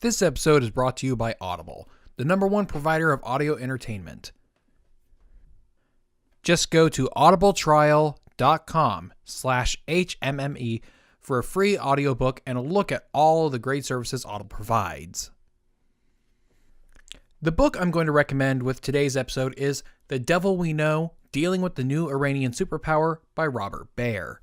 This episode is brought to you by Audible, the #1 provider of audio entertainment. Just go to audibletrial.com/HMME for a free audiobook and a look at all of the great services Audible provides. The book I'm going to recommend with today's episode is The Devil We Know, Dealing with the New Iranian Superpower by Robert Baer.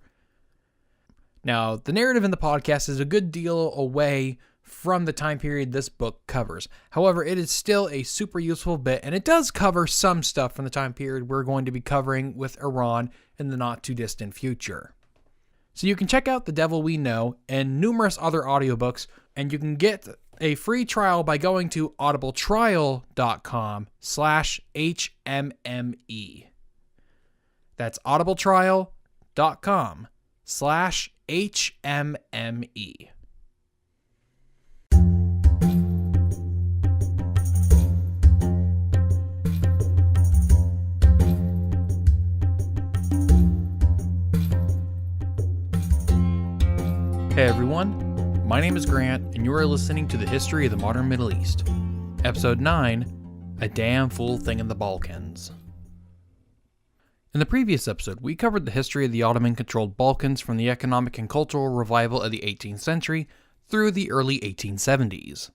Now, the narrative in the podcast is a good deal away from the time period this book covers. However, it is still a super useful bit, and it does cover some stuff from the time period we're going to be covering with Iran in the not-too-distant future. So you can check out The Devil We Know and numerous other audiobooks, and you can get a free trial by going to audibletrial.com/HMME. That's audibletrial.com/HMME. Hey everyone, my name is Grant, and you are listening to the History of the Modern Middle East, Episode 9, A Damn Fool Thing in the Balkans. In the previous episode, we covered the history of the Ottoman-controlled Balkans from the economic and cultural revival of the 18th century through the early 1870s.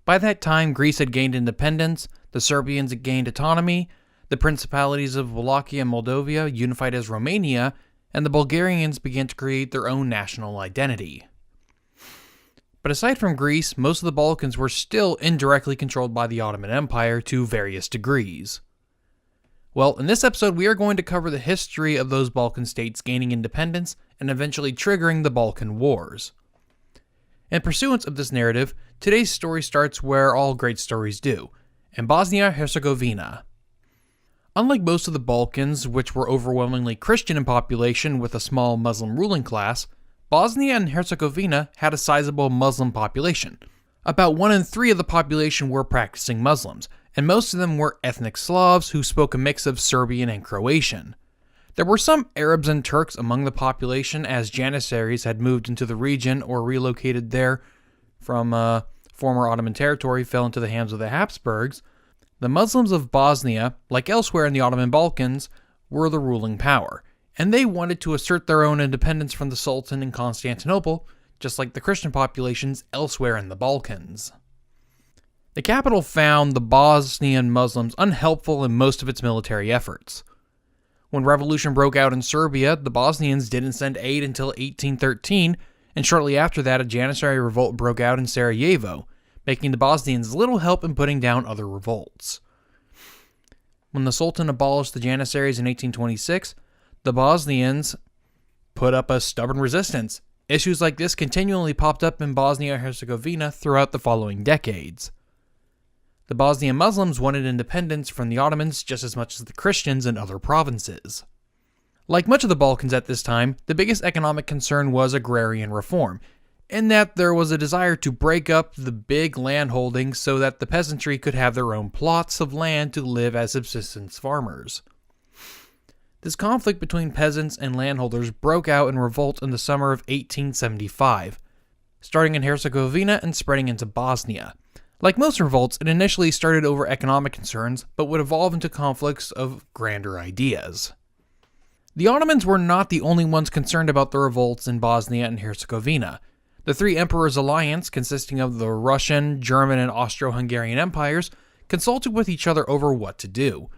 By that time, Greece had gained independence, the Serbians had gained autonomy, the principalities of Wallachia and Moldavia unified as Romania, and the Bulgarians began to create their own national identity. But aside from Greece, most of the Balkans were still indirectly controlled by the Ottoman Empire to various degrees. Well, in this episode, we are going to cover the history of those Balkan states gaining independence and eventually triggering the Balkan Wars. In pursuance of this narrative, today's story starts where all great stories do, in Bosnia-Herzegovina. Unlike most of the Balkans, which were overwhelmingly Christian in population with a small Muslim ruling class, Bosnia and Herzegovina had a sizable Muslim population. About 1 in 3 of the population were practicing Muslims, and most of them were ethnic Slavs who spoke a mix of Serbian and Croatian. There were some Arabs and Turks among the population, as Janissaries had moved into the region or relocated there from former Ottoman territory fell into the hands of the Habsburgs. The Muslims of Bosnia, like elsewhere in the Ottoman Balkans, were the ruling power, and they wanted to assert their own independence from the Sultan in Constantinople, just like the Christian populations elsewhere in the Balkans. The capital found the Bosnian Muslims unhelpful in most of its military efforts. When revolution broke out in Serbia, the Bosnians didn't send aid until 1813, and shortly after that a Janissary revolt broke out in Sarajevo, making the Bosnians little help in putting down other revolts. When the Sultan abolished the Janissaries in 1826, the Bosnians put up a stubborn resistance. Issues like this continually popped up in Bosnia-Herzegovina throughout the following decades. The Bosnian Muslims wanted independence from the Ottomans just as much as the Christians in other provinces. Like much of the Balkans at this time, the biggest economic concern was agrarian reform, in that there was a desire to break up the big land holdings so that the peasantry could have their own plots of land to live as subsistence farmers. This conflict between peasants and landholders broke out in revolt in the summer of 1875, starting in Herzegovina and spreading into Bosnia. Like most revolts, it initially started over economic concerns, but would evolve into conflicts of grander ideas. The Ottomans were not the only ones concerned about the revolts in Bosnia and Herzegovina. The Three Emperors Alliance, consisting of the Russian, German, and Austro-Hungarian empires, consulted with each other over what to do.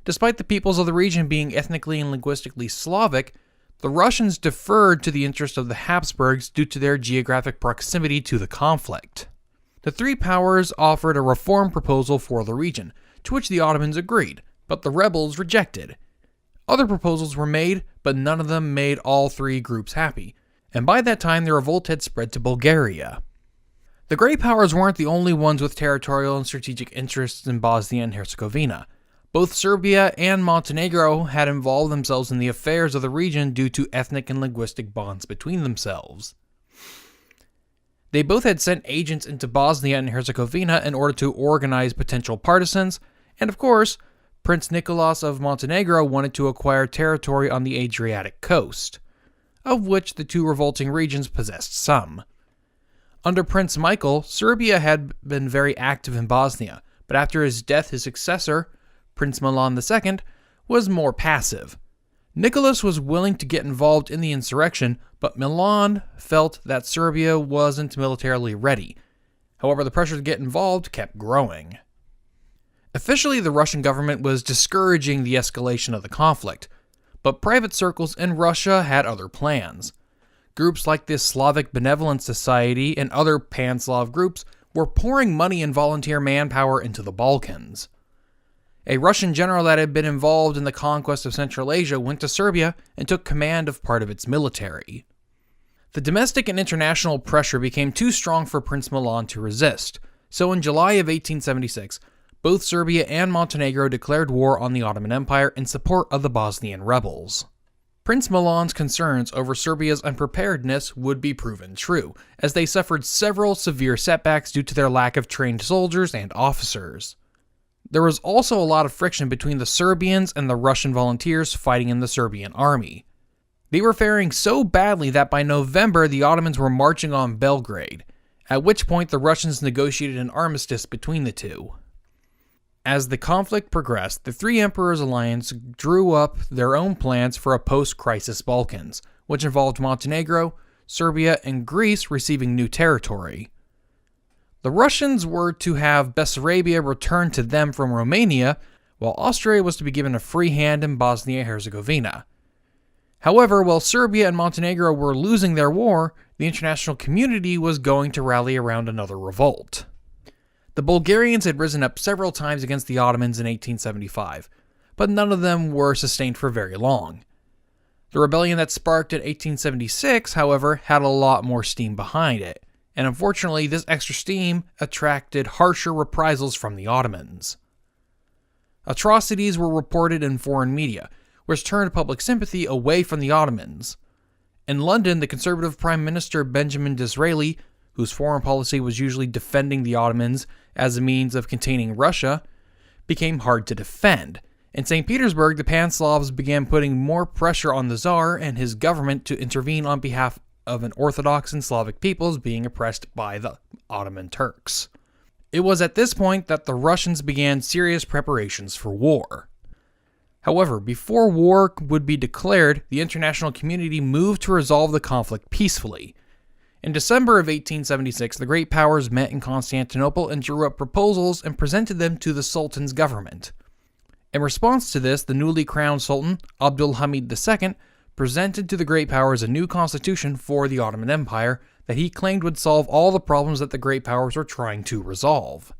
Despite the peoples of the region being ethnically and linguistically Slavic, the Russians deferred to the interest of the Habsburgs due to their geographic proximity to the conflict. The three powers offered a reform proposal for the region, to which the Ottomans agreed, but the rebels rejected. Other proposals were made, but none of them made all three groups happy, and by that time the revolt had spread to Bulgaria. The Great Powers weren't the only ones with territorial and strategic interests in Bosnia and Herzegovina. Both Serbia and Montenegro had involved themselves in the affairs of the region due to ethnic and linguistic bonds between themselves. They both had sent agents into Bosnia and Herzegovina in order to organize potential partisans, and of course, Prince Nicholas of Montenegro wanted to acquire territory on the Adriatic coast, of which the two revolting regions possessed some. Under Prince Michael, Serbia had been very active in Bosnia, but after his death, his successor, Prince Milan II, was more passive. Nicholas was willing to get involved in the insurrection, but Milan felt that Serbia wasn't militarily ready. However, the pressure to get involved kept growing. Officially, the Russian government was discouraging the escalation of the conflict, but private circles in Russia had other plans. Groups like the Slavic Benevolent Society and other pan-Slav groups were pouring money and volunteer manpower into the Balkans. A Russian general that had been involved in the conquest of Central Asia went to Serbia and took command of part of its military. The domestic and international pressure became too strong for Prince Milan to resist, so in July of 1876, both Serbia and Montenegro declared war on the Ottoman Empire in support of the Bosnian rebels. Prince Milan's concerns over Serbia's unpreparedness would be proven true, as they suffered several severe setbacks due to their lack of trained soldiers and officers. There was also a lot of friction between the Serbians and the Russian volunteers fighting in the Serbian army. They were faring so badly that by November the Ottomans were marching on Belgrade, at which point the Russians negotiated an armistice between the two. As the conflict progressed, the Three Emperors Alliance drew up their own plans for a post-crisis Balkans, which involved Montenegro, Serbia, and Greece receiving new territory. The Russians were to have Bessarabia returned to them from Romania, while Austria was to be given a free hand in Bosnia-Herzegovina. However, while Serbia and Montenegro were losing their war, the international community was going to rally around another revolt. The Bulgarians had risen up several times against the Ottomans in 1875, but none of them were sustained for very long. The rebellion that sparked in 1876, however, had a lot more steam behind it, and unfortunately this extra steam attracted harsher reprisals from the Ottomans. Atrocities were reported in foreign media, which turned public sympathy away from the Ottomans. In London, the Conservative Prime Minister Benjamin Disraeli, whose foreign policy was usually defending the Ottomans as a means of containing Russia, became hard to defend. In St. Petersburg, the Pan-Slavs began putting more pressure on the Tsar and his government to intervene on behalf of an Orthodox and Slavic peoples being oppressed by the Ottoman Turks. It was at this point that the Russians began serious preparations for war. However, before war would be declared, the international community moved to resolve the conflict peacefully. In December of 1876, the great powers met in Constantinople and drew up proposals and presented them to the Sultan's government. In response to this, the newly crowned Sultan, Abdul Hamid II, presented to the great powers a new constitution for the Ottoman Empire that he claimed would solve all the problems that the great powers were trying to resolve.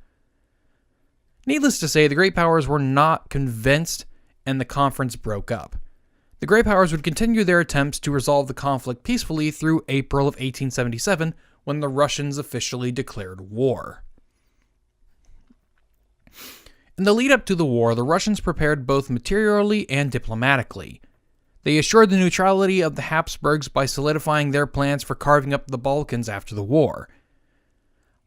Needless to say, the great powers were not convinced, and the conference broke up. The great powers would continue their attempts to resolve the conflict peacefully through April of 1877, when the Russians officially declared war. In the lead-up to the war, the Russians prepared both materially and diplomatically. They assured the neutrality of the Habsburgs by solidifying their plans for carving up the Balkans after the war.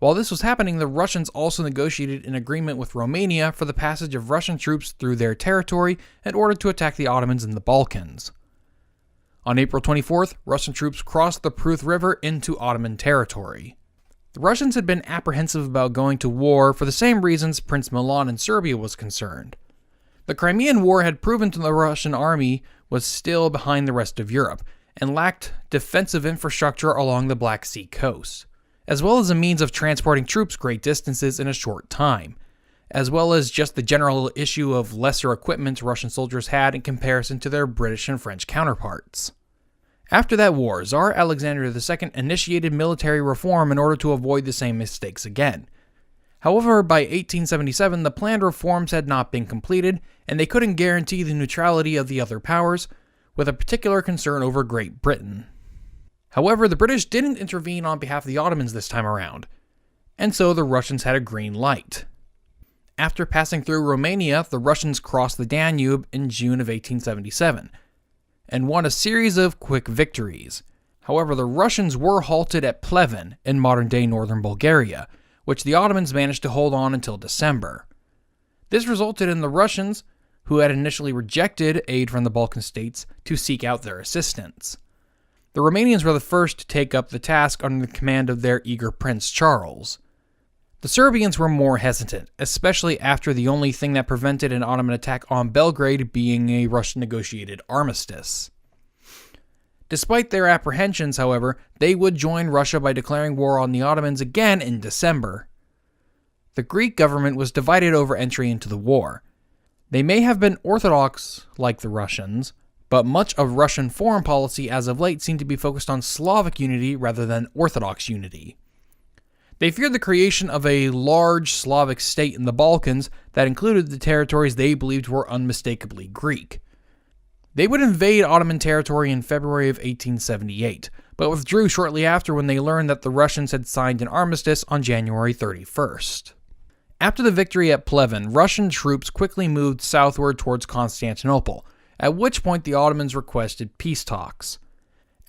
While this was happening, the Russians also negotiated an agreement with Romania for the passage of Russian troops through their territory in order to attack the Ottomans in the Balkans. On April 24th, Russian troops crossed the Pruth River into Ottoman territory. The Russians had been apprehensive about going to war for the same reasons Prince Milan in Serbia was concerned. The Crimean War had proven to the Russian army was still behind the rest of Europe and lacked defensive infrastructure along the Black Sea coast, as well as a means of transporting troops great distances in a short time, as well as just the general issue of lesser equipment Russian soldiers had in comparison to their British and French counterparts. After that war, Tsar Alexander II initiated military reform in order to avoid the same mistakes again. However, by 1877, the planned reforms had not been completed, and they couldn't guarantee the neutrality of the other powers, with a particular concern over Great Britain. However, the British didn't intervene on behalf of the Ottomans this time around, and so the Russians had a green light. After passing through Romania, the Russians crossed the Danube in June of 1877, and won a series of quick victories. However, the Russians were halted at Pleven in modern-day northern Bulgaria, which the Ottomans managed to hold on until December. This resulted in the Russians, who had initially rejected aid from the Balkan states, to seek out their assistance. The Romanians were the first to take up the task under the command of their eager Prince Charles. The Serbians were more hesitant, especially after the only thing that prevented an Ottoman attack on Belgrade being a Russian-negotiated armistice. Despite their apprehensions, however, they would join Russia by declaring war on the Ottomans again in December. The Greek government was divided over entry into the war. They may have been Orthodox, like the Russians, but much of Russian foreign policy as of late seemed to be focused on Slavic unity rather than Orthodox unity. They feared the creation of a large Slavic state in the Balkans that included the territories they believed were unmistakably Greek. They would invade Ottoman territory in February of 1878, but withdrew shortly after when they learned that the Russians had signed an armistice on January 31st. After the victory at Pleven, Russian troops quickly moved southward towards Constantinople, at which point the Ottomans requested peace talks.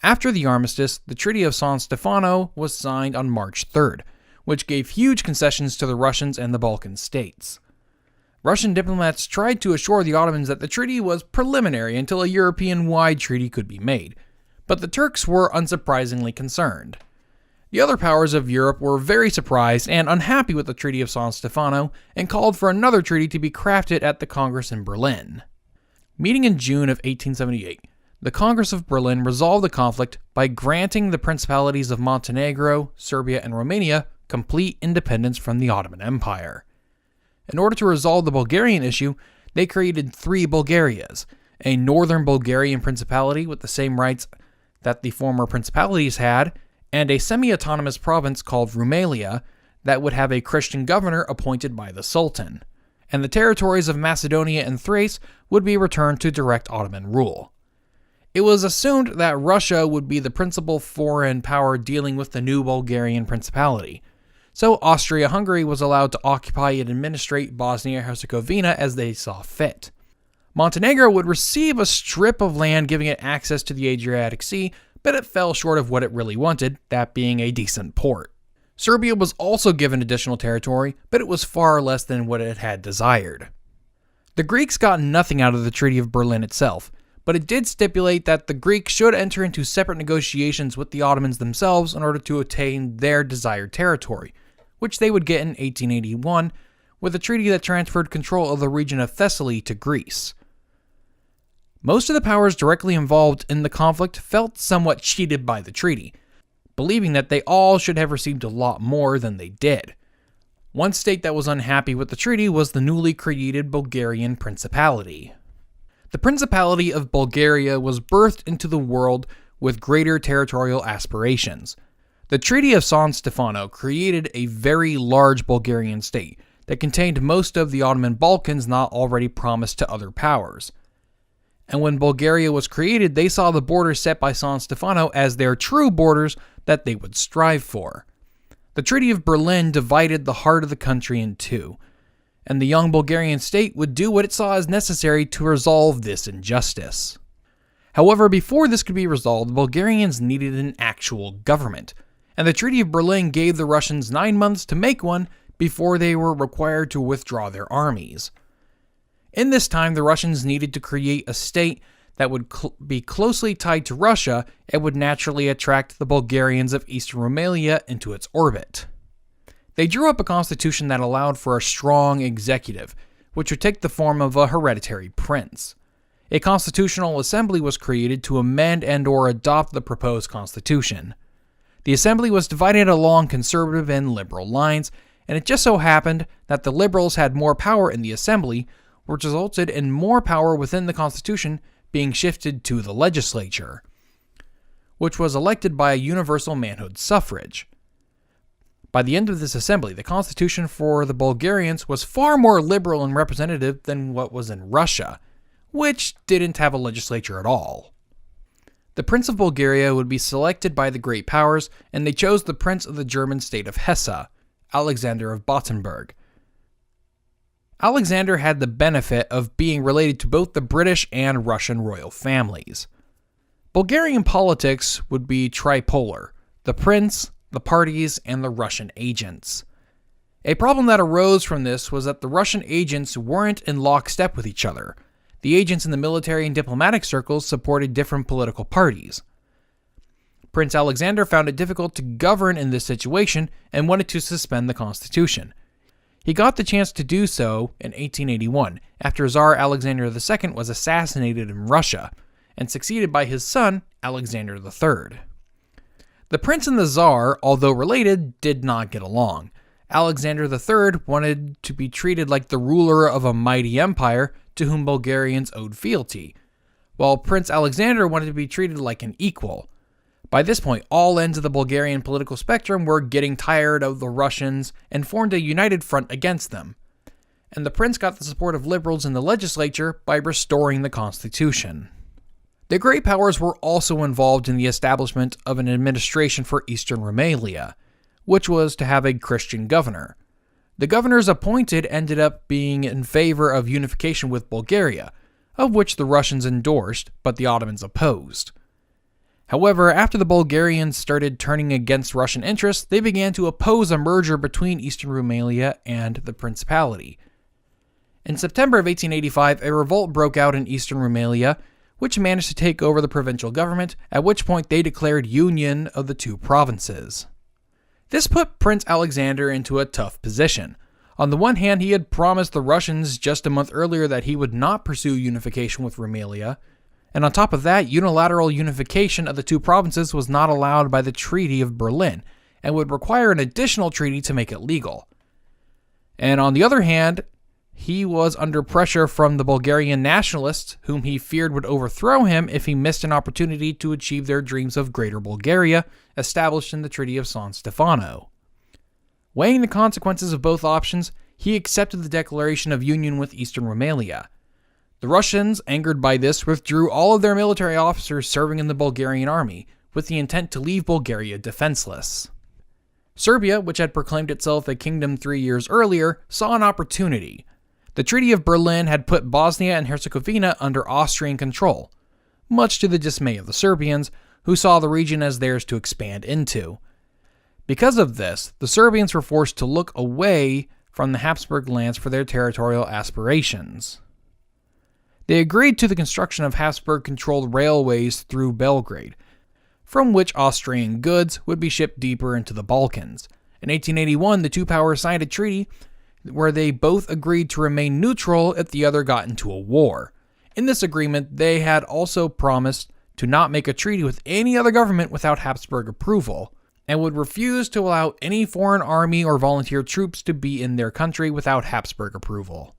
After the armistice, the Treaty of San Stefano was signed on March 3rd, which gave huge concessions to the Russians and the Balkan states. Russian diplomats tried to assure the Ottomans that the treaty was preliminary until a European-wide treaty could be made, but the Turks were unsurprisingly concerned. The other powers of Europe were very surprised and unhappy with the Treaty of San Stefano and called for another treaty to be crafted at the Congress in Berlin. Meeting in June of 1878, the Congress of Berlin resolved the conflict by granting the principalities of Montenegro, Serbia, and Romania complete independence from the Ottoman Empire. In order to resolve the Bulgarian issue, they created 3 Bulgarias, a northern Bulgarian principality with the same rights that the former principalities had, and a semi-autonomous province called Rumelia that would have a Christian governor appointed by the Sultan, and the territories of Macedonia and Thrace would be returned to direct Ottoman rule. It was assumed that Russia would be the principal foreign power dealing with the new Bulgarian principality, so Austria-Hungary was allowed to occupy and administrate Bosnia-Herzegovina as they saw fit. Montenegro would receive a strip of land giving it access to the Adriatic Sea, but it fell short of what it really wanted, that being a decent port. Serbia was also given additional territory, but it was far less than what it had desired. The Greeks got nothing out of the Treaty of Berlin itself, but it did stipulate that the Greeks should enter into separate negotiations with the Ottomans themselves in order to attain their desired territory, which they would get in 1881 with a treaty that transferred control of the region of Thessaly to Greece. Most of the powers directly involved in the conflict felt somewhat cheated by the treaty, believing that they all should have received a lot more than they did. One state that was unhappy with the treaty was the newly created Bulgarian Principality. The Principality of Bulgaria was birthed into the world with greater territorial aspirations. The Treaty of San Stefano created a very large Bulgarian state that contained most of the Ottoman Balkans not already promised to other powers. And when Bulgaria was created, they saw the borders set by San Stefano as their true borders that they would strive for. The Treaty of Berlin divided the heart of the country in two, and the young Bulgarian state would do what it saw as necessary to resolve this injustice. However, before this could be resolved, the Bulgarians needed an actual government, and the Treaty of Berlin gave the Russians 9 months to make one before they were required to withdraw their armies. In this time, the Russians needed to create a state that would be closely tied to Russia and would naturally attract the Bulgarians of Eastern Rumelia into its orbit. They drew up a constitution that allowed for a strong executive, which would take the form of a hereditary prince. A constitutional assembly was created to amend and/or adopt the proposed constitution. The assembly was divided along conservative and liberal lines, and it just so happened that the liberals had more power in the assembly, which resulted in more power within the constitution being shifted to the legislature, which was elected by a universal manhood suffrage. By the end of this assembly, the constitution for the Bulgarians was far more liberal and representative than what was in Russia, which didn't have a legislature at all. The Prince of Bulgaria would be selected by the great powers, and they chose the Prince of the German state of Hesse, Alexander of Battenberg. Alexander had the benefit of being related to both the British and Russian royal families. Bulgarian politics would be tripolar: the prince, the parties, and the Russian agents. A problem that arose from this was that the Russian agents weren't in lockstep with each other. The agents in the military and diplomatic circles supported different political parties. Prince Alexander found it difficult to govern in this situation and wanted to suspend the constitution. He got the chance to do so in 1881, after Tsar Alexander II was assassinated in Russia, and succeeded by his son, Alexander III. The prince and the Tsar, although related, did not get along. Alexander III wanted to be treated like the ruler of a mighty empire to whom Bulgarians owed fealty, while Prince Alexander wanted to be treated like an equal. By this point, all ends of the Bulgarian political spectrum were getting tired of the Russians and formed a united front against them. And the prince got the support of liberals in the legislature by restoring the constitution. The Great Powers were also involved in the establishment of an administration for Eastern Rumelia, which was to have a Christian governor. The governors appointed ended up being in favor of unification with Bulgaria, of which the Russians endorsed, but the Ottomans opposed. However, after the Bulgarians started turning against Russian interests, they began to oppose a merger between Eastern Rumelia and the Principality. In September of 1885, a revolt broke out in Eastern Rumelia, which managed to take over the provincial government, at which point they declared union of the two provinces. This put Prince Alexander into a tough position. On the one hand, he had promised the Russians just a month earlier that he would not pursue unification with Rumelia, and on top of that, unilateral unification of the two provinces was not allowed by the Treaty of Berlin, and would require an additional treaty to make it legal. And on the other hand, he was under pressure from the Bulgarian nationalists, whom he feared would overthrow him if he missed an opportunity to achieve their dreams of Greater Bulgaria, established in the Treaty of San Stefano. Weighing the consequences of both options, he accepted the declaration of union with Eastern Rumelia. The Russians, angered by this, withdrew all of their military officers serving in the Bulgarian army, with the intent to leave Bulgaria defenseless. Serbia, which had proclaimed itself a kingdom 3 years earlier, saw an opportunity. The Treaty of Berlin had put Bosnia and Herzegovina under Austrian control, much to the dismay of the Serbians, who saw the region as theirs to expand into. Because of this, the Serbians were forced to look away from the Habsburg lands for their territorial aspirations. They agreed to the construction of Habsburg-controlled railways through Belgrade, from which Austrian goods would be shipped deeper into the Balkans. In 1881, the two powers signed a treaty where they both agreed to remain neutral if the other got into a war. In this agreement, they had also promised to not make a treaty with any other government without Habsburg approval, and would refuse to allow any foreign army or volunteer troops to be in their country without Habsburg approval.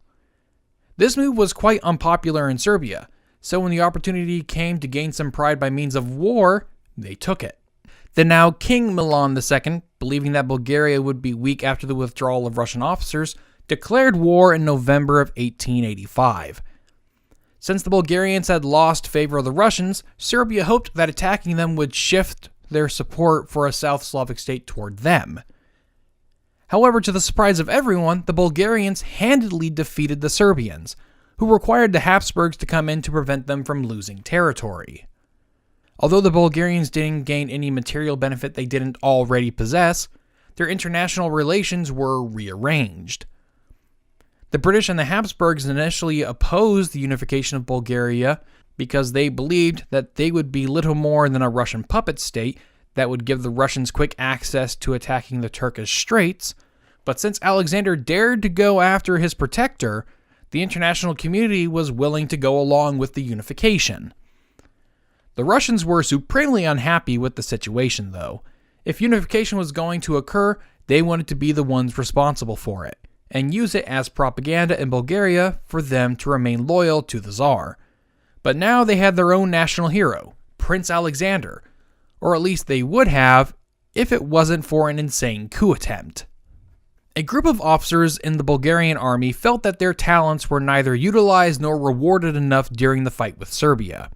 This move was quite unpopular in Serbia, so when the opportunity came to gain some pride by means of war, they took it. The now King Milan II, believing that Bulgaria would be weak after the withdrawal of Russian officers, declared war in November of 1885. Since the Bulgarians had lost favor of the Russians, Serbia hoped that attacking them would shift their support for a South Slavic state toward them. However, to the surprise of everyone, the Bulgarians handily defeated the Serbians, who required the Habsburgs to come in to prevent them from losing territory. Although the Bulgarians didn't gain any material benefit they didn't already possess, their international relations were rearranged. The British and the Habsburgs initially opposed the unification of Bulgaria because they believed that they would be little more than a Russian puppet state that would give the Russians quick access to attacking the Turkish Straits, but since Alexander dared to go after his protector, the international community was willing to go along with the unification. The Russians were supremely unhappy with the situation, though. If unification was going to occur, they wanted to be the ones responsible for it, and use it as propaganda in Bulgaria for them to remain loyal to the Tsar. But now they had their own national hero, Prince Alexander, or at least they would have if it wasn't for an insane coup attempt. A group of officers in the Bulgarian army felt that their talents were neither utilized nor rewarded enough during the fight with Serbia.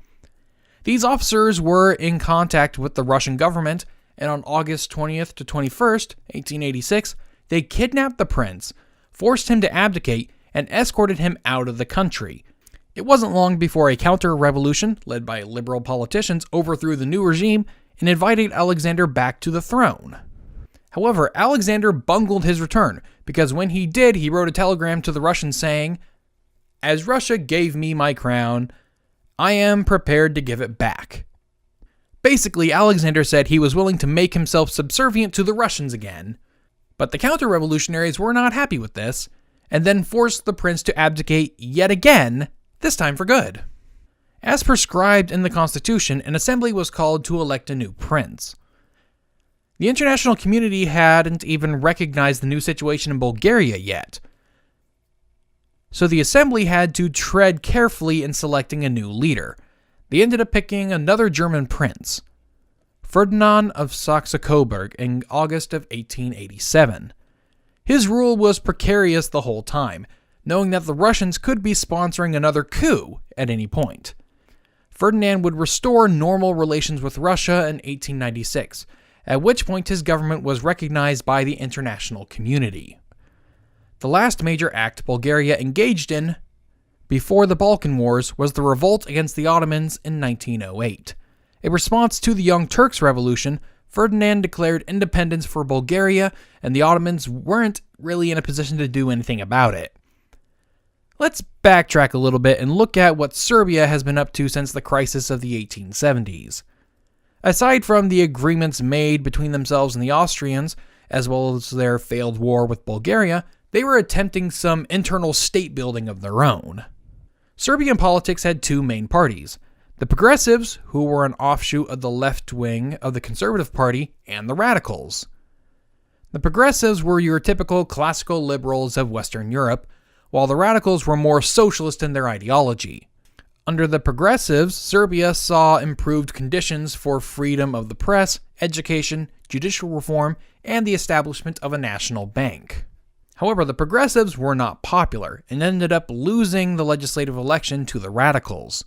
These officers were in contact with the Russian government, and on August 20th to 21st, 1886, they kidnapped the prince, forced him to abdicate, and escorted him out of the country. It wasn't long before a counter-revolution, led by liberal politicians, overthrew the new regime and invited Alexander back to the throne. However, Alexander bungled his return, because when he did, he wrote a telegram to the Russians saying, "As Russia gave me my crown, I am prepared to give it back." Basically, Alexander said he was willing to make himself subservient to the Russians again. But the counter-revolutionaries were not happy with this, and then forced the prince to abdicate yet again, this time for good. As prescribed in the constitution, an assembly was called to elect a new prince. The international community hadn't even recognized the new situation in Bulgaria yet, so the assembly had to tread carefully in selecting a new leader. They ended up picking another German prince, Ferdinand of Saxe-Coburg, in August of 1887. His rule was precarious the whole time, knowing that the Russians could be sponsoring another coup at any point. Ferdinand would restore normal relations with Russia in 1896, at which point his government was recognized by the international community. The last major act Bulgaria engaged in before the Balkan Wars was the revolt against the Ottomans in 1908. In response to the Young Turks Revolution, Ferdinand declared independence for Bulgaria, and the Ottomans weren't really in a position to do anything about it. Let's backtrack a little bit and look at what Serbia has been up to since the crisis of the 1870s. Aside from the agreements made between themselves and the Austrians, as well as their failed war with Bulgaria, they were attempting some internal state building of their own. Serbian politics had two main parties: the Progressives, who were an offshoot of the left wing of the Conservative Party, and the Radicals. The Progressives were your typical classical liberals of Western Europe, while the Radicals were more socialist in their ideology. Under the Progressives, Serbia saw improved conditions for freedom of the press, education, judicial reform, and the establishment of a national bank. However, the Progressives were not popular and ended up losing the legislative election to the Radicals.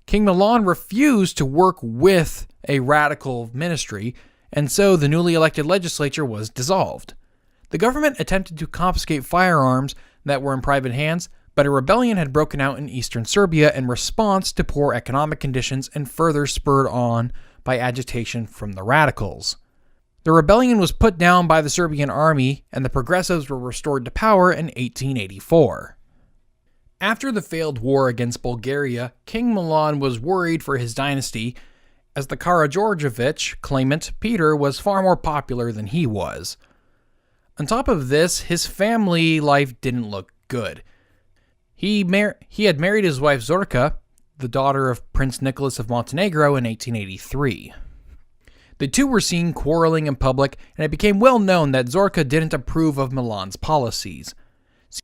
King Milan refused to work with a radical ministry, and so the newly elected legislature was dissolved. The government attempted to confiscate firearms that were in private hands, but a rebellion had broken out in eastern Serbia in response to poor economic conditions and further spurred on by agitation from the Radicals. The rebellion was put down by the Serbian army, and the Progressives were restored to power in 1884. After the failed war against Bulgaria, King Milan was worried for his dynasty, as the Karađorđević claimant Peter was far more popular than he was. On top of this, his family life didn't look good. He had married his wife Zorka, the daughter of Prince Nicholas of Montenegro, in 1883. The two were seen quarreling in public, and it became well known that Zorka didn't approve of Milan's policies.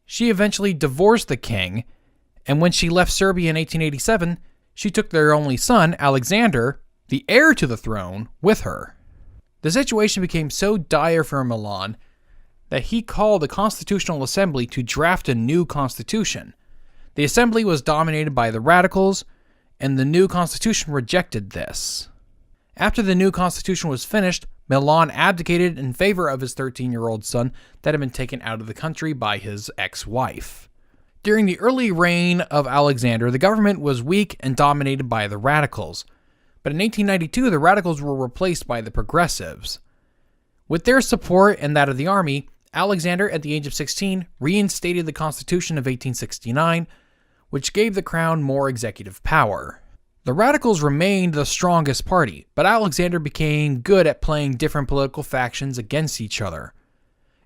She eventually divorced the king, and when she left Serbia in 1887, she took their only son, Alexander, the heir to the throne, with her. The situation became so dire for Milan that he called a constitutional assembly to draft a new constitution. The assembly was dominated by the Radicals, and the new constitution rejected this. After the new constitution was finished, Milan abdicated in favor of his 13-year-old son that had been taken out of the country by his ex-wife. During the early reign of Alexander, the government was weak and dominated by the Radicals. But in 1892, the Radicals were replaced by the Progressives. With their support and that of the army, Alexander, at the age of 16, reinstated the Constitution of 1869, which gave the crown more executive power. The Radicals remained the strongest party, but Alexander became good at playing different political factions against each other.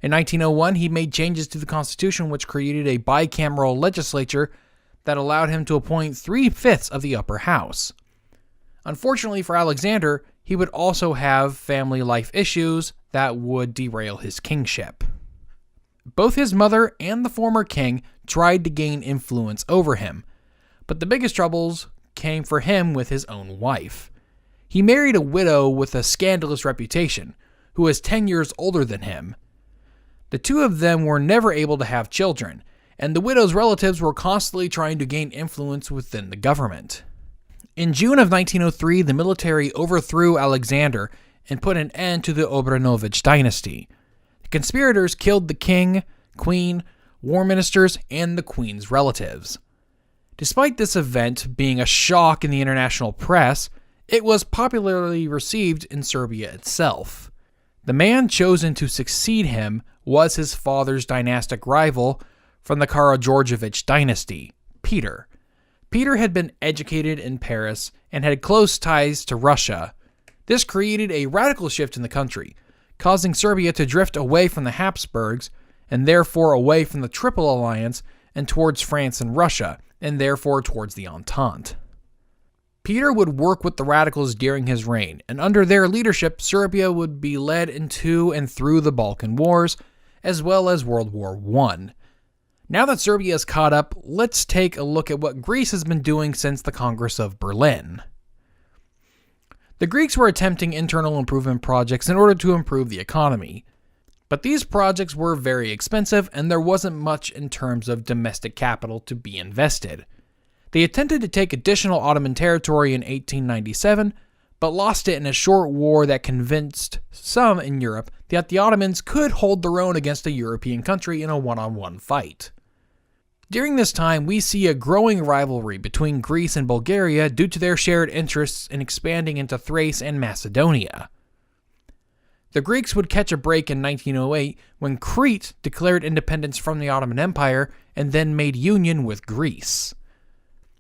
In 1901, he made changes to the Constitution which created a bicameral legislature that allowed him to appoint 3/5 of the upper house. Unfortunately for Alexander, he would also have family life issues that would derail his kingship. Both his mother and the former king tried to gain influence over him, but the biggest troubles came for him with his own wife. He married a widow with a scandalous reputation, who was 10 years older than him. The two of them were never able to have children, and the widow's relatives were constantly trying to gain influence within the government. In June of 1903, the military overthrew Alexander and put an end to the Obrenović dynasty. The conspirators killed the king, queen, war ministers, and the queen's relatives. Despite this event being a shock in the international press, it was popularly received in Serbia itself. The man chosen to succeed him was his father's dynastic rival from the Karađorđević dynasty, Peter. Peter had been educated in Paris and had close ties to Russia. This created a radical shift in the country, causing Serbia to drift away from the Habsburgs, and therefore away from the Triple Alliance, and towards France and Russia, and therefore towards the Entente. Peter would work with the radicals during his reign, and under their leadership, Serbia would be led into and through the Balkan Wars, as well as World War I. Now that Serbia is caught up, let's take a look at what Greece has been doing since the Congress of Berlin. The Greeks were attempting internal improvement projects in order to improve the economy. But these projects were very expensive, and there wasn't much in terms of domestic capital to be invested. They attempted to take additional Ottoman territory in 1897, but lost it in a short war that convinced some in Europe that the Ottomans could hold their own against a European country in a one-on-one fight. During this time, we see a growing rivalry between Greece and Bulgaria due to their shared interests in expanding into Thrace and Macedonia. The Greeks would catch a break in 1908 when Crete declared independence from the Ottoman Empire and then made union with Greece.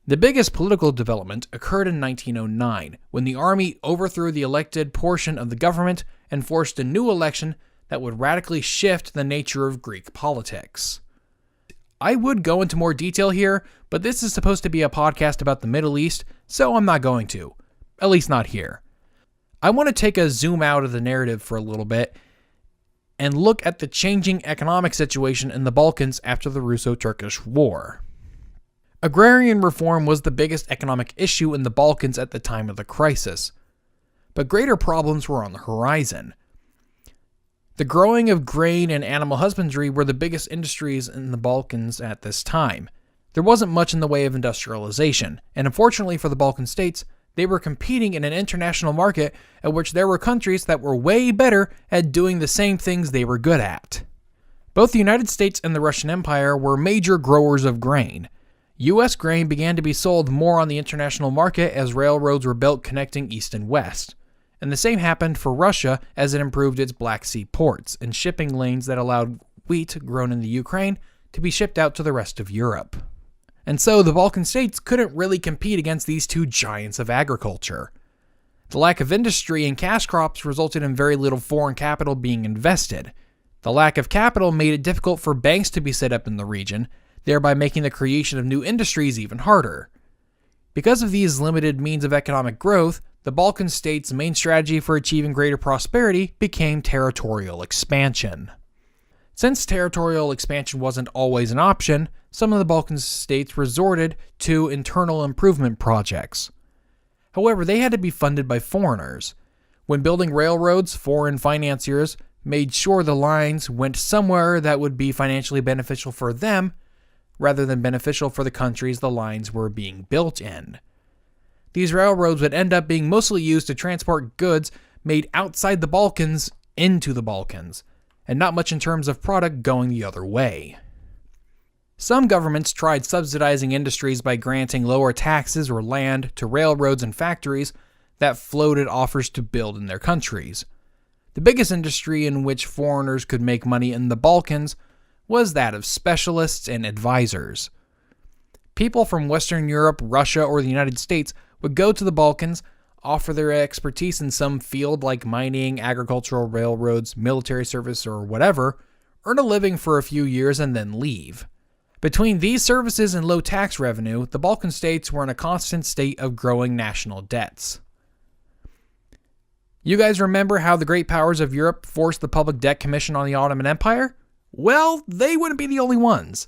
The biggest political development occurred in 1909 when the army overthrew the elected portion of the government and forced a new election that would radically shift the nature of Greek politics. I would go into more detail here, but this is supposed to be a podcast about the Middle East, so I'm not going to. At least not here. I want to take a zoom out of the narrative for a little bit and look at the changing economic situation in the Balkans after the Russo-Turkish War. Agrarian reform was the biggest economic issue in the Balkans at the time of the crisis, but greater problems were on the horizon. The growing of grain and animal husbandry were the biggest industries in the Balkans at this time. There wasn't much in the way of industrialization, and unfortunately for the Balkan states, they were competing in an international market at which there were countries that were way better at doing the same things they were good at. Both the United States and the Russian Empire were major growers of grain. U.S. grain began to be sold more on the international market as railroads were built connecting east and west. And the same happened for Russia as it improved its Black Sea ports and shipping lanes that allowed wheat grown in the Ukraine to be shipped out to the rest of Europe. And so the Balkan states couldn't really compete against these two giants of agriculture. The lack of industry and cash crops resulted in very little foreign capital being invested. The lack of capital made it difficult for banks to be set up in the region, thereby making the creation of new industries even harder. Because of these limited means of economic growth, the Balkan states' main strategy for achieving greater prosperity became territorial expansion. Since territorial expansion wasn't always an option, some of the Balkan states resorted to internal improvement projects. However, they had to be funded by foreigners. When building railroads, foreign financiers made sure the lines went somewhere that would be financially beneficial for them, rather than beneficial for the countries the lines were being built in. These railroads would end up being mostly used to transport goods made outside the Balkans into the Balkans, and not much in terms of product going the other way. Some governments tried subsidizing industries by granting lower taxes or land to railroads and factories that floated offers to build in their countries. The biggest industry in which foreigners could make money in the Balkans was that of specialists and advisors. People from Western Europe, Russia, or the United States would go to the Balkans, offer their expertise in some field like mining, agricultural, railroads, military service, or whatever, earn a living for a few years, and then leave. Between these services and low tax revenue, the Balkan states were in a constant state of growing national debts. You guys remember how the great powers of Europe forced the Public Debt Commission on the Ottoman Empire? Well, they wouldn't be the only ones.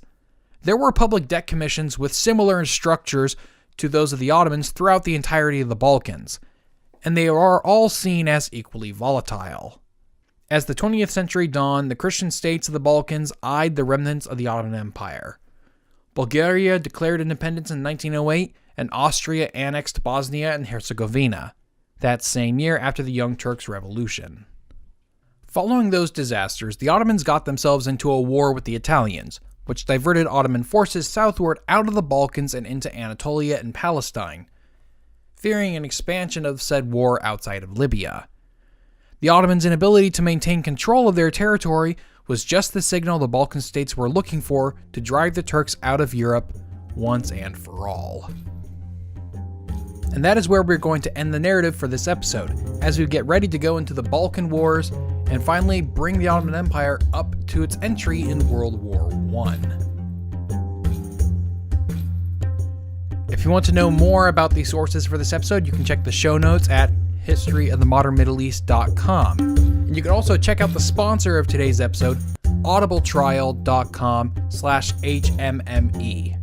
There were public debt commissions with similar structures to those of the Ottomans throughout the entirety of the Balkans, and they are all seen as equally volatile. As the 20th century dawned, the Christian states of the Balkans eyed the remnants of the Ottoman Empire. Bulgaria declared independence in 1908, and Austria annexed Bosnia and Herzegovina, that same year after the Young Turks' Revolution. Following those disasters, the Ottomans got themselves into a war with the Italians, which diverted Ottoman forces southward out of the Balkans and into Anatolia and Palestine, fearing an expansion of said war outside of Libya. The Ottomans' inability to maintain control of their territory was just the signal the Balkan states were looking for to drive the Turks out of Europe once and for all. And that is where we're going to end the narrative for this episode, as we get ready to go into the Balkan Wars and finally bring the Ottoman Empire up to its entry in World War I. If you want to know more about the sources for this episode, you can check the show notes at historyofthemodernmiddleeast.com. And you can also check out the sponsor of today's episode, audibletrial.com/HMME.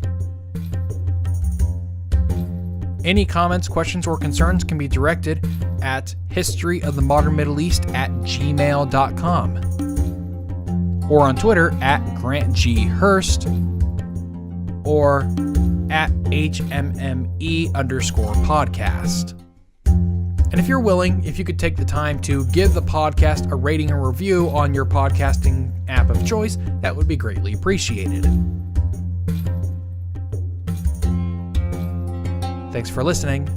Any comments, questions, or concerns can be directed at historyofthemodernmiddleeast@gmail.com or on Twitter at Grant G. Hurst or at HMME_podcast. And if you're willing, if you could take the time to give the podcast a rating and review on your podcasting app of choice, that would be greatly appreciated. Thanks for listening.